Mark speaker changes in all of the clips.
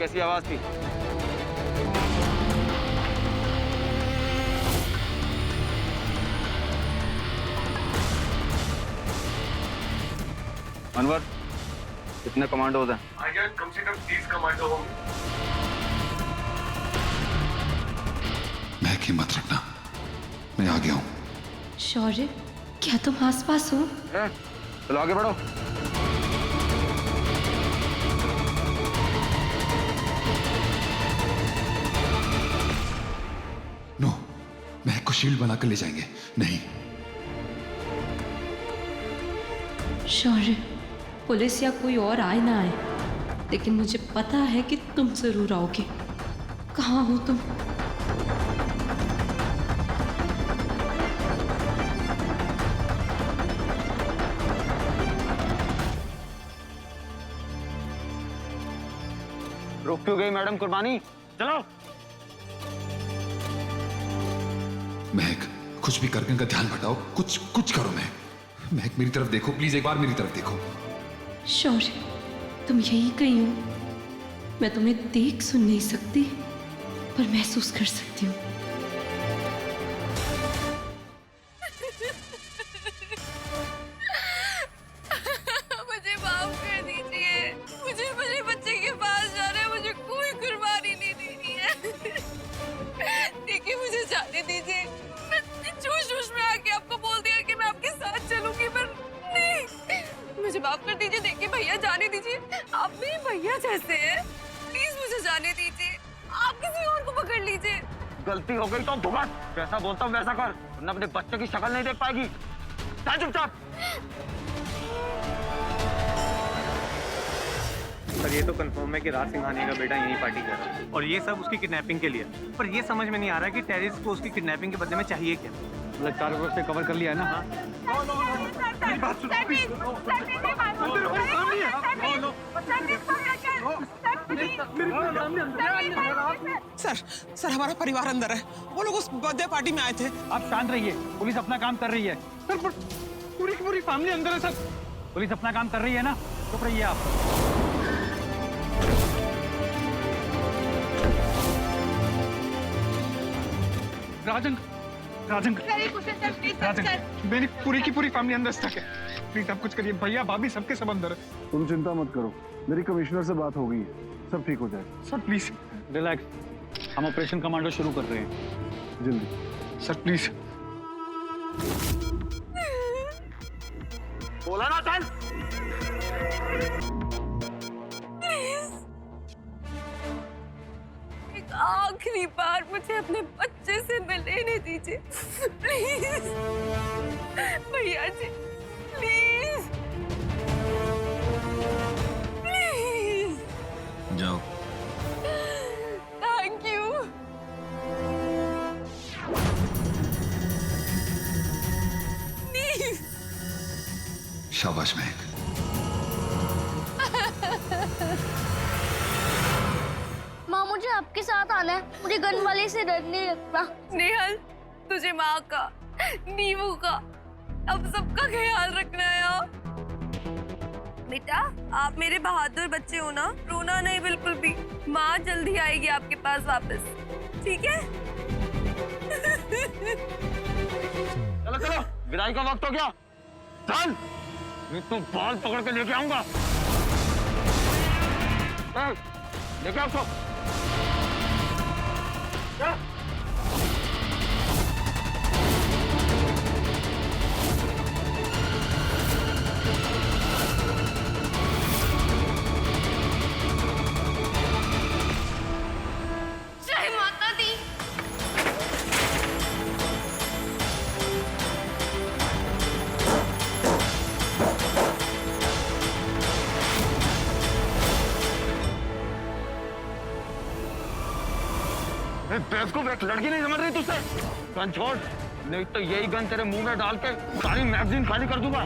Speaker 1: कैसी आवाज थी? अनवर, कितने कमांडोज हैं?
Speaker 2: I guess कम से कम 30 कमांडो होंगे।
Speaker 3: महक, हिम्मत रखना, मैं आ गया हूं।
Speaker 4: शौर्य, क्या तुम आसपास हो?
Speaker 1: चलो आगे बढ़ो।
Speaker 3: नो, महक को शील्ड बनाकर ले जाएंगे। नहीं।
Speaker 4: शौर्य, पुलिस या कोई और आए ना आए, लेकिन मुझे पता है कि तुम जरूर आओगे। कहाँ हो तुम?
Speaker 1: रुक क्यों गई मैडम कुर्बानी? चलो।
Speaker 3: महक, कुछ भी करके इनका ध्यान हटाओ। कुछ करो। महक, मेरी तरफ देखो प्लीज, एक बार मेरी तरफ देखो।
Speaker 4: शौर्य, तुम यही कहीं हो। मैं तुम्हें देख सुन नहीं सकती, पर महसूस कर सकती हूँ।
Speaker 5: मुझे माफ कर दीजिए। मुझे मेरे बच्चे के पास जाना है। मुझे कोई कुर्बानी नहीं देनी है। देखिए, मुझे जाने दीजिए। मैं जोश में आके आपको बोल दिया कि मैं आपके साथ चलूंगी, पर नहीं। मुझे माफ कर दीजिए। देखिए भैया, जाने दीजिए। आप मेरे भैया जैसे हैं। प्लीज मुझे जाने दीजिए। आप किसी और को पकड़ लीजिए।
Speaker 1: गलती हो गई तो भुगत। जैसा बोलता हूँ वैसा कर, वरना अपने बच्चे की शक्ल नहीं देख पाएगी। जा चुपचाप।
Speaker 6: सर, ये तो कंफर्म है कि राज सिंघानिया का बेटा यहीं पार्टी कर रहा है और ये सब उसकी किडनैपिंग के लिए। पर ये समझ में नहीं आ रहा कि टेररिस्ट को उसकी किडनैपिंग के बदले में चाहिए क्या।
Speaker 1: मतलब चारों तरफ से कवर कर लिया है ना?
Speaker 7: सर हमारा परिवार अंदर है। वो लोग उस बर्थडे पार्टी में आए थे।
Speaker 1: आप शांत रहिए, पुलिस अपना काम कर रही है। सर, पूरी की पूरी फैमिली अंदर है सर। पुलिस अपना काम कर रही है ना, चुप रहिए आप। राजन, मेरी पूरी की पूरी फैमिली अंदर स्टक है। प्लीज आप कुछ करिए। भैया भाभी सबके सब अंदर है।
Speaker 2: तुम चिंता मत करो, मेरी कमिश्नर से बात हो गई है, सब ठीक हो जाएगा।
Speaker 1: सर प्लीज रिलैक्स, हम ऑपरेशन कमांडो शुरू कर रहे हैं
Speaker 2: जल्दी।
Speaker 1: Sir please. बोला ना चल।
Speaker 5: एक आखिरी बार मुझे अपने बच्चे से मिलने दीजिए प्लीज। भैया जी प्लीज प्लीज।
Speaker 3: जाओ।
Speaker 5: Thank you. प्लीज।
Speaker 3: शाबाश महक।
Speaker 8: माँ, मुझे आपके साथ आना है। मुझे गन वाले से डर नहीं लगता।
Speaker 5: नेहल, तुझे माँ का, नीवू का, अब सबका ख्याल रखना है। बेटा, आप मेरे बहादुर बच्चे हो ना, रोना नहीं बिल्कुल भी। माँ जल्दी आएगी आपके पास वापस, ठीक है?
Speaker 1: चलो चलो, विदाई का वक्त हो गया। चल, मैं तो बाल पकड़ के लेके आऊंगा। लेके आओ उसको।
Speaker 5: जय माता दी।
Speaker 1: बेवकूफ, एक लड़की नहीं समझ रही तुझसे? गन छोड़, नहीं तो यही गन तेरे मुंह में डाल के सारी मैगजीन खाली कर दूंगा।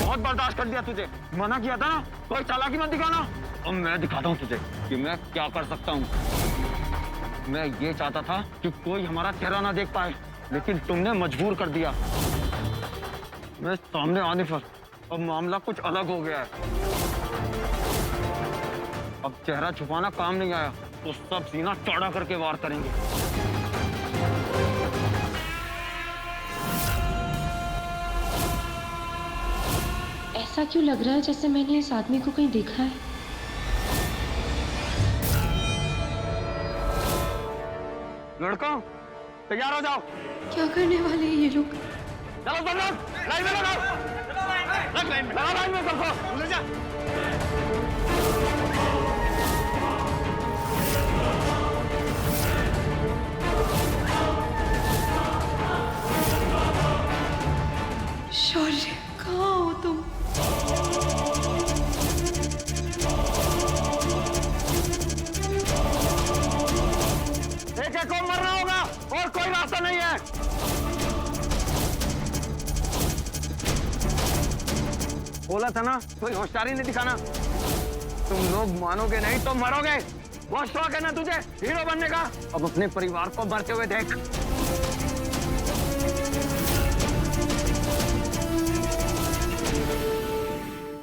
Speaker 1: बहुत बर्दाश्त कर दिया तुझे, मना किया था ना, कोई चालाकी मत दिखाना। अब मैं दिखाता हूँ तुझे कि मैं क्या कर सकता हूँ।
Speaker 9: मैं ये चाहता था कि कोई हमारा चेहरा ना देख पाए, लेकिन तुमने मजबूर कर दिया। मैं सामने आने पर अब मामला कुछ अलग हो गया है। अब चेहरा छुपाना काम नहीं आया तो सब सीना चौड़ा करके वार करेंगे।
Speaker 4: ऐसा क्यों लग रहा है जैसे मैंने इस आदमी को कहीं देखा है?
Speaker 9: लड़कों, तैयार हो जाओ।
Speaker 4: क्या करने वाले हैं ये लोग?
Speaker 9: चलो सब लोग लाइन में लगाओ। लगाओ लाइन में सबको।
Speaker 4: शौर्य, कहाँ हो तुम?
Speaker 9: एक एक को मरना होगा और कोई रास्ता नहीं है। बोला था ना, कोई होशियारी नहीं दिखाना। तुम लोग मानोगे नहीं तो मरोगे। बहुत शौक है ना तुझे हीरो बनने का? अब अपने परिवार को मरते हुए देख।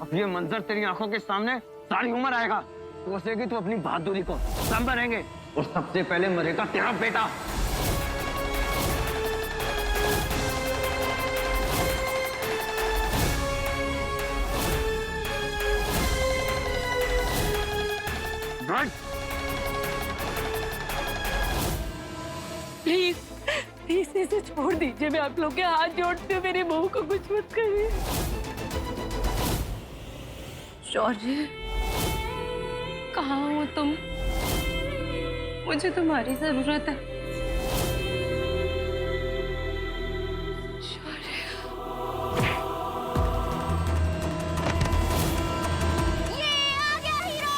Speaker 9: अब ये मंजर तेरी आंखों के सामने सारी उम्र आएगा। सोचेगी तू अपनी बहादुरी को। सब मरेंगे और सबसे पहले मरेगा तेरा बेटा।
Speaker 5: प्लीज प्लीज इसे छोड़ दीजिए। मैं आप लोग के हाथ जोड़ती हूँ, मेरी बहू को कुछ मत करिए। शौर्य, कहाँ हो तुम? मुझे तुम्हारी जरूरत है। शौर्य,
Speaker 8: ये आ गया हीरो।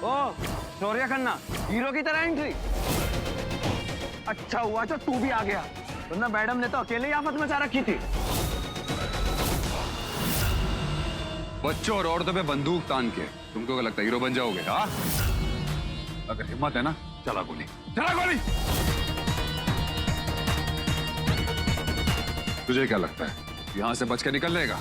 Speaker 9: ओ, शौर्य खन्ना, हीरो की तरह एंट्री। अच्छा हुआ जो तू भी आ गया, वरना मैडम ने तो अकेले ही आफत मचा रखी थी।
Speaker 3: बच्चों और औरतों पे बंदूक तान के तुमको क्या लगता है हीरो बन जाओगे? हाँ, अगर हिम्मत है ना, चला गोली, चला गोली। तुझे क्या लगता है यहां से बच के निकल लेगा?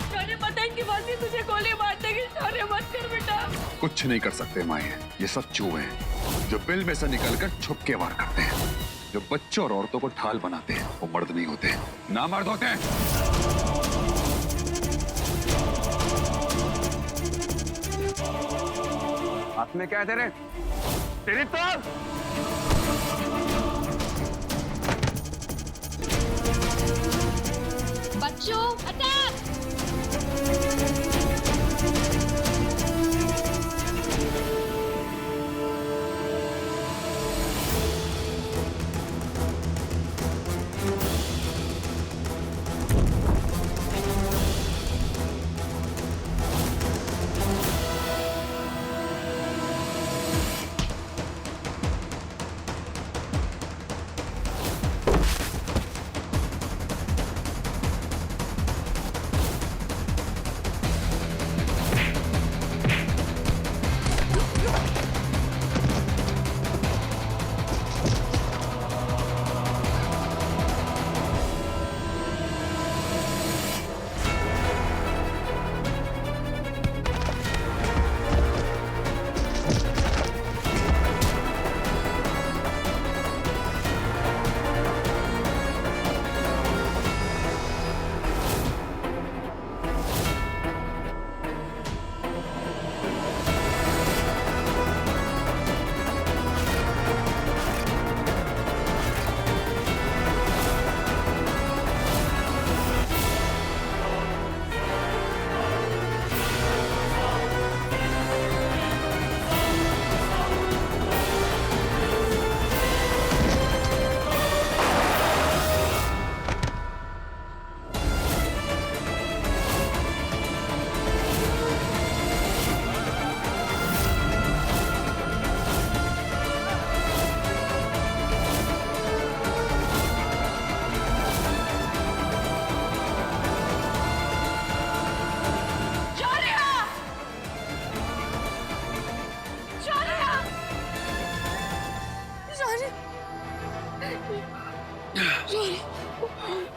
Speaker 5: शौर्य, पता है इनकी मर्जी तुझे गोली मार देगी। शौर्य, मत कर बेटा।
Speaker 3: कुछ नहीं कर सकते माए, ये सब चूहे हैं जो बिल में से निकलकर छुप के वार करते हैं। जो बच्चों और औरतों को ढाल बनाते हैं वो मर्द नहीं होते, नामर्द होते हैं।
Speaker 9: हाथ में क्या है तेरे? तेरी तो
Speaker 8: बच्चों, अटैक!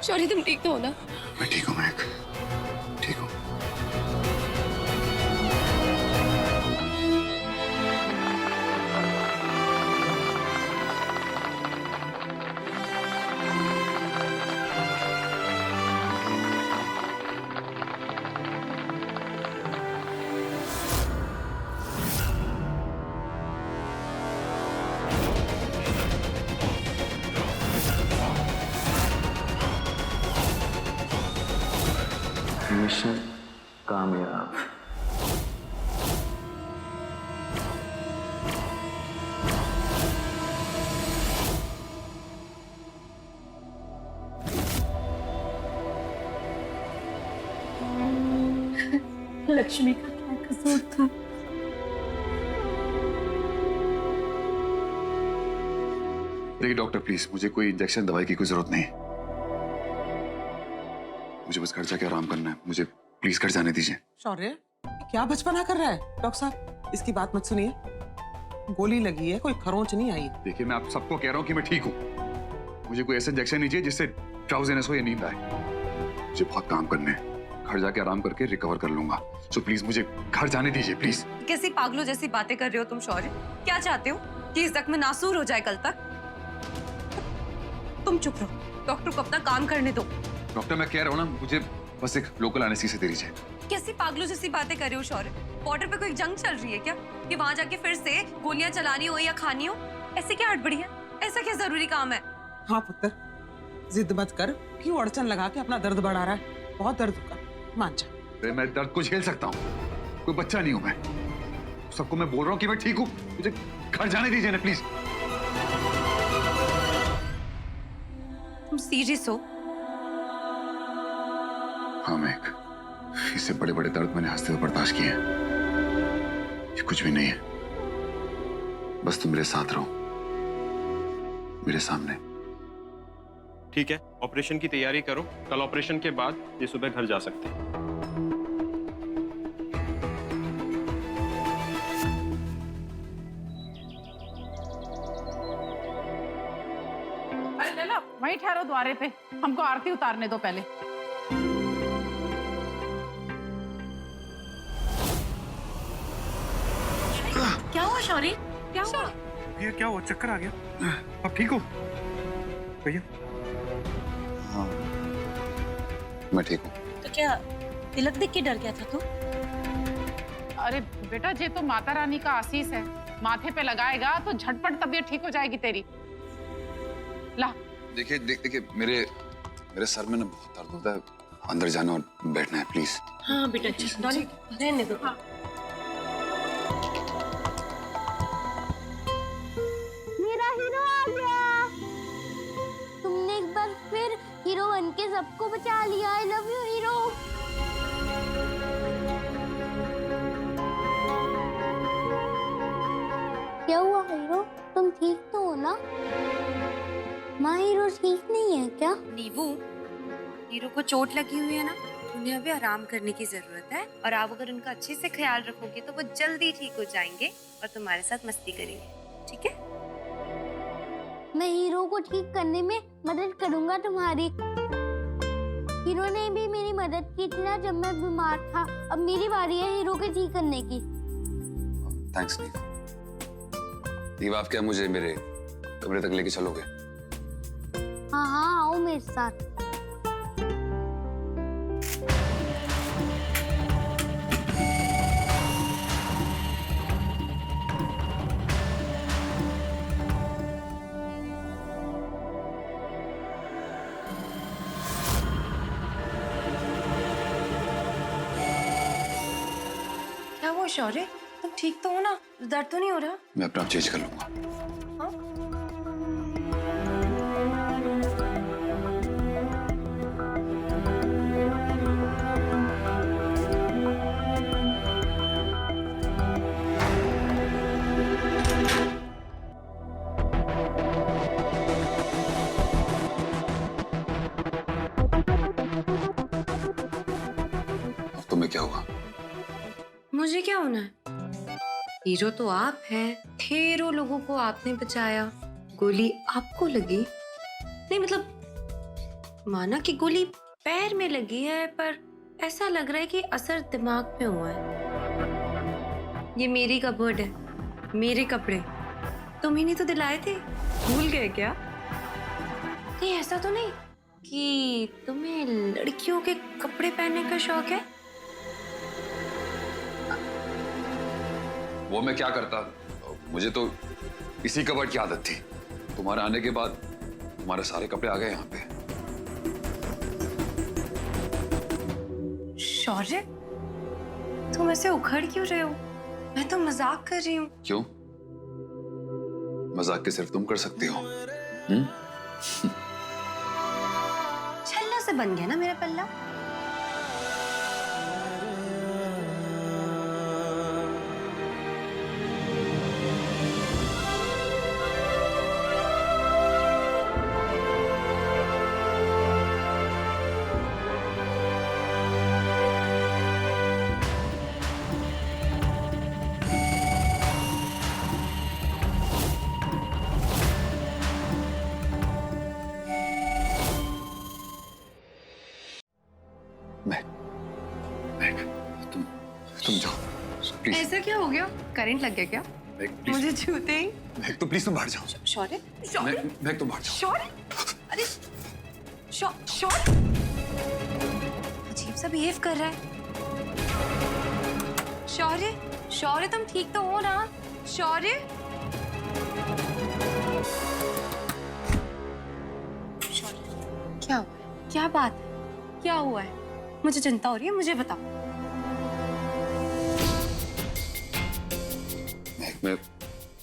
Speaker 5: शौर्य तुम ठीक तो हो ना?
Speaker 3: मैं ठीक हूँ महक, ठीक हूँ।
Speaker 9: मिशन कामयाब।
Speaker 4: लक्ष्मी का क्या कसूर था?
Speaker 3: देखिए डॉक्टर प्लीज, मुझे कोई इंजेक्शन दवाई की कोई जरूरत नहीं। मुझे बस घर जाके आराम करना है, मुझे प्लीज घर जाने दीजिए।
Speaker 7: शौर्य, ये क्या बचपना कर रहा है? डॉक्टर साहब, इसकी बात मत सुनिए। गोली लगी है, कोई खरोंच नहीं आई।
Speaker 3: देखिए मैं आप सबको कह रहा हूँ कि मैं ठीक हूँ। मुझे कोई ऐसा इंजेक्शन नहीं चाहिए जिससे ड्राउजीनेस हो या नींद आए। मुझे बहुत काम करने हैं, घर जाके आराम करके रिकवर कर लूंगा। सो प्लीज मुझे घर जाने दीजिए प्लीज।
Speaker 10: कैसी पागलों जैसी बातें कर रहे हो तुम शौर्य? क्या चाहते हो कि इस जख्म नासूर हो जाए कल तक? तुम चुप रहो, डॉक्टर को अपना काम करने दो।
Speaker 3: डॉक्टर मैं कह रहा हूँ ना, मुझे बस एक लोकल एनेस्थीसिया दे दीजिए।
Speaker 10: कैसी पागलों जैसी बातें कर रहे हो शौर्य? बॉर्डर पे कोई जंग चल रही है क्या कि वहां जाके फिर से गोलियां चलानी हो या खानी हो? ऐसे क्या हड़बड़ी है? ऐसा क्या जरूरी काम है?
Speaker 7: हाँ पुत्र, जिद मत कर। क्यों अड़चन लगा के अपना दर्द बढ़ा रहा है? बहुत दर्द होगा, मान जा।
Speaker 3: अरे मैं दर्द को झेल सकता हूँ, कोई बच्चा नहीं हूँ मैं। सबको मैं बोल रहा हूँ कि मैं ठीक हूँ, मुझे घर जाने दीजिए ना प्लीज।
Speaker 10: तुम सीरियस हो?
Speaker 3: हाँ महक, इससे बड़े बड़े दर्द मैंने हंसते हुए बर्दाश्त किए हैं। ये कुछ भी नहीं है, बस तुम मेरे साथ रहो, मेरे सामने।
Speaker 11: ठीक है, ऑपरेशन की तैयारी करो। कल ऑपरेशन के बाद ये सुबह घर जा सकते हैं।
Speaker 12: अरे लैला, वहीं ठहरो द्वारे पे, हमको आरती उतारने दो पहले।
Speaker 10: क्या हुआ शौर्य? क्या हुआ?
Speaker 1: ये क्या हुआ? चक्कर आ गया? अब ठीक हो भैया?
Speaker 3: हाँ मैं ठीक हूँ।
Speaker 10: तो क्या तिलक देख के डर गया था तू?
Speaker 12: अरे बेटा, ये तो माता रानी का आशीष है, माथे पे लगाएगा तो झटपट तबीयत ठीक हो जाएगी तेरी। ला।
Speaker 3: देखिए मेरे सर में ना बहुत दर्द होता है, अंदर जाना और बैठना है प्लीज।
Speaker 10: हाँ बेटा, डॉली रहने दो।
Speaker 12: हाँ।
Speaker 8: मेरा हीरो आ गया। तुमने एक बार फिर हीरो बन के सबको बचा लिया। I love you hero. क्या हुआ हीरो? तुम ठीक तो हो ना? माँ हीरो ठीक नहीं है क्या?
Speaker 10: नीवू, हीरो को चोट लगी हुई है ना, उन्हें अभी आराम करने की जरूरत है। और आप अगर उनका अच्छे से ख्याल रखोगे तो वो जल्दी ठीक हो जाएंगे और तुम्हारे साथ मस्ती करेंगे, ठीक है?
Speaker 8: मैं हीरो को ठीक करने में मदद करूंगा तुम्हारी। हीरो ने भी मेरी मदद की थी ना जब मैं बीमार था। अब मेरी बारी है हीरो को ठीक करने की।
Speaker 3: थैंक्स नीव, आप क्या मुझे मेरे कमरे तक लेके चलोगे?
Speaker 8: हाँ हाँ, आओ मेरे साथ।
Speaker 10: क्या हुआ शौर्य? तुम ठीक तो हो ना? दर्द तो नहीं हो रहा?
Speaker 3: मैं अपना आप चेंज कर लूंगा।
Speaker 10: हाँ?
Speaker 3: अब तुम्हें क्या हुआ?
Speaker 10: मुझे क्या होना है? हीरो तो आप हैं। ढेरों लोगों को आपने बचाया, गोली आपको लगी नहीं मतलब माना कि गोली पैर में लगी है, पर ऐसा लग रहा है कि असर दिमाग पे हुआ है। ये मेरी कपबोर्ड है, मेरे कपड़े तुम्ही नहीं तो दिलाए थे, भूल गए क्या? नहीं ऐसा तो नहीं कि तुम्हें लड़कियों के कपड़े पहनने का शौक है?
Speaker 3: वो मैं क्या करता, मुझे तो इसी कबर्ड की आदत थी। तुम्हारे आने के बाद तुम्हारे सारे कपड़े आ गए यहाँ पे।
Speaker 10: शौर्य, तुम ऐसे उखड़ क्यों रहे हो? मैं तो मजाक कर रही हूँ।
Speaker 3: क्यों? मजाक के सिर्फ तुम कर सकती हो।
Speaker 10: छल्ला से बन गया ना मेरा पल्ला।
Speaker 3: तुम जाओ प्लीज।
Speaker 10: ऐसा क्या हो गया? करंट लग गया क्या? मुझे छूते ही।
Speaker 3: तो प्लीज तुम बाहर जाओ।
Speaker 10: शौर्य, शौर्य,
Speaker 3: मैं तुम बाहर जाओ।
Speaker 10: शौर्य, अरे शौर्य अजीब सा बिहेव कर रहा है। शौर्य, शौर्य तुम ठीक तो हो ना? शौर्य, क्या हुआ है? क्या बात है? क्या हुआ है? मुझे चिंता हो रही है, मुझे बताओ।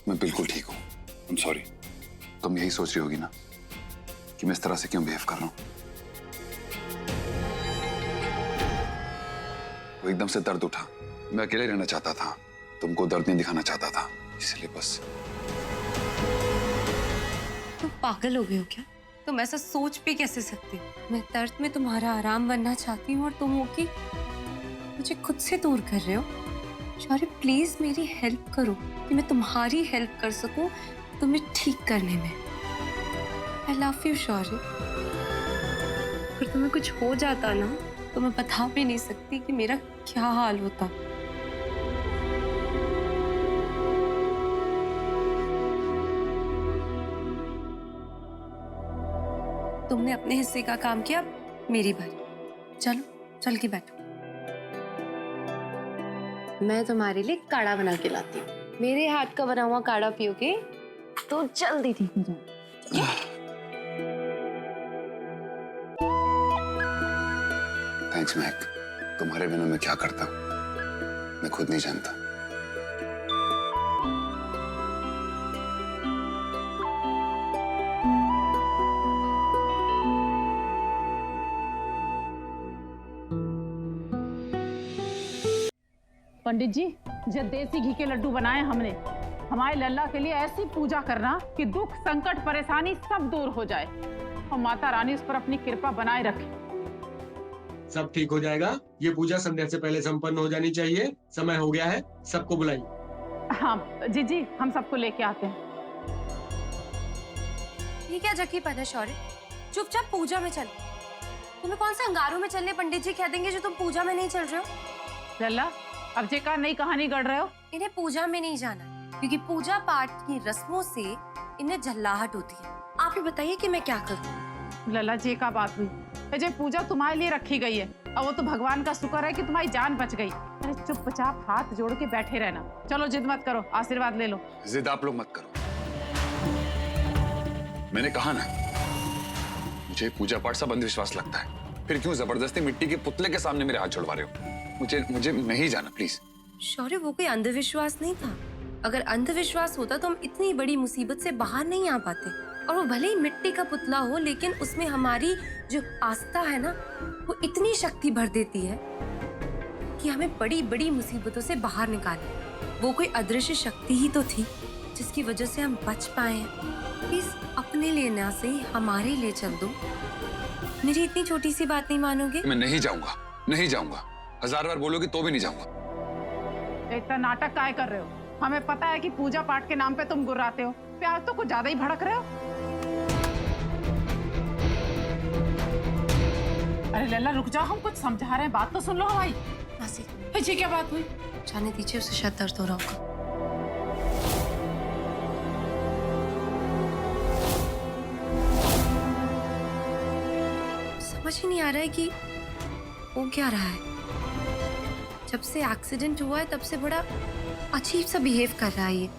Speaker 3: मैं बिल्कुल ठीक हूँ। I'm sorry। तुम यही सोच रही होगी ना कि मैं इस तरह से क्यों बिहेव कर रहा हूँ। वो एकदम से दर्द उठा, मैं अकेले रहना चाहता था, तुमको दर्द नहीं दिखाना चाहता था, इसलिए बस।
Speaker 10: तुम पागल हो गए हो क्या? तुम ऐसा सोच भी कैसे सकते हो? मैं दर्द में तुम्हारा आराम बनना चाहती हूँ और तुम हो कि मुझे खुद से दूर कर रहे हो। शौर्य प्लीज मेरी हेल्प करो कि मैं तुम्हारी हेल्प कर सकूं तुम्हें ठीक करने में। आई लव यू शौर्य। अगर तुम्हें कुछ हो जाता ना तो मैं बता भी नहीं सकती कि मेरा क्या हाल होता। तुमने अपने हिस्से का काम किया, मेरी बारी। चलो चल के बैठो, मैं तुम्हारे लिए काढ़ा बना के लाती हूँ। मेरे हाथ का बना हुआ काढ़ा पियोगे तो जल्दी ठीक हो जाओ।
Speaker 3: थैंक्स महक, तुम्हारे बिना मैं क्या करता मैं खुद नहीं जानता।
Speaker 12: पंडित जी, जब देसी घी के लड्डू बनाए हमने, हमारे लल्ला के लिए ऐसी पूजा करना कि दुख संकट परेशानी सब दूर हो जाए और माता रानी उस पर अपनी कृपा बनाए रखे।
Speaker 13: सब ठीक हो जाएगा। ये पूजा संध्या से पहले संपन्न हो जानी चाहिए। समय हो गया है, सबको बुलाइए।
Speaker 12: हाँ जी, हम सबको लेके आते हैं।
Speaker 10: ये क्या जकी पद है शौर्य? चुपचाप पूजा में चल। तुम्हें कौन सा अंगारों में चलने पंडित जी कह देंगे जो तुम पूजा में नहीं चल रहे हो?
Speaker 12: लल्ला, अब जे का नई कहानी गढ़ रहे हो?
Speaker 10: इन्हें पूजा में नहीं जाना क्योंकि पूजा पाठ की रस्मों से इन्हें झल्लाहट होती है। आप ही बताइए कि मैं क्या करूं?
Speaker 12: लल्ला जी का बात हुई, जो पूजा तुम्हारे लिए रखी गई है और वो तो भगवान का शुक्र है कि तुम्हारी जान बच गई। अरे चुपचाप हाथ जोड़ के बैठे रहना। चलो जिद मत करो, आशीर्वाद ले लो।
Speaker 3: जिद आप लोग मत करो। मैंने कहा ना, मुझे पूजा पाठ सब अंधविश्वास लगता है, फिर क्यों जबरदस्ती मिट्टी के पुतले के सामने मेरे हाथ छुड़वा रहे हो? मुझे नहीं जाना प्लीज।
Speaker 10: शौर्य, वो कोई अंधविश्वास नहीं था। अगर अंधविश्वास होता तो हम इतनी बड़ी मुसीबत से बाहर नहीं आ पाते। और वो भले ही मिट्टी का पुतला हो, लेकिन उसमें हमारी जो आस्था है ना, वो इतनी शक्ति भर देती है कि हमें बड़ी बड़ी मुसीबतों से बाहर निकाले। वो कोई अदृश्य शक्ति ही तो थी जिसकी वजह से हम बच पाए हैं। प्लीज अपने लिए ना सही हमारे लिए चल दो। मेरी इतनी छोटी सी बात नहीं मानोगे?
Speaker 3: मैं नहीं जाऊंगा, नहीं जाऊंगा। 1000 बार बोलोगी तो भी नहीं जाऊंगा।
Speaker 12: इतना नाटक काय कर रहे हो? हमें पता है कि पूजा पाठ के नाम पे तुम गुर्राते हो। प्यार तो कुछ ज्यादा ही भड़क रहे हो। अरे लल्ला रुक जाओ, हम कुछ समझा रहे हैं, बात तो सुन लो हमारी।
Speaker 10: मासी
Speaker 12: ये क्या बात हुई?
Speaker 10: जाने दीजिए, उसे शायद दर्द हो रहा होगा। समझ ही नहीं आ रहा है कि वो क्या रहा है। जब से एक्सीडेंट हुआ है तब से बड़ा अजीब सा बिहेव कर रहा है ये।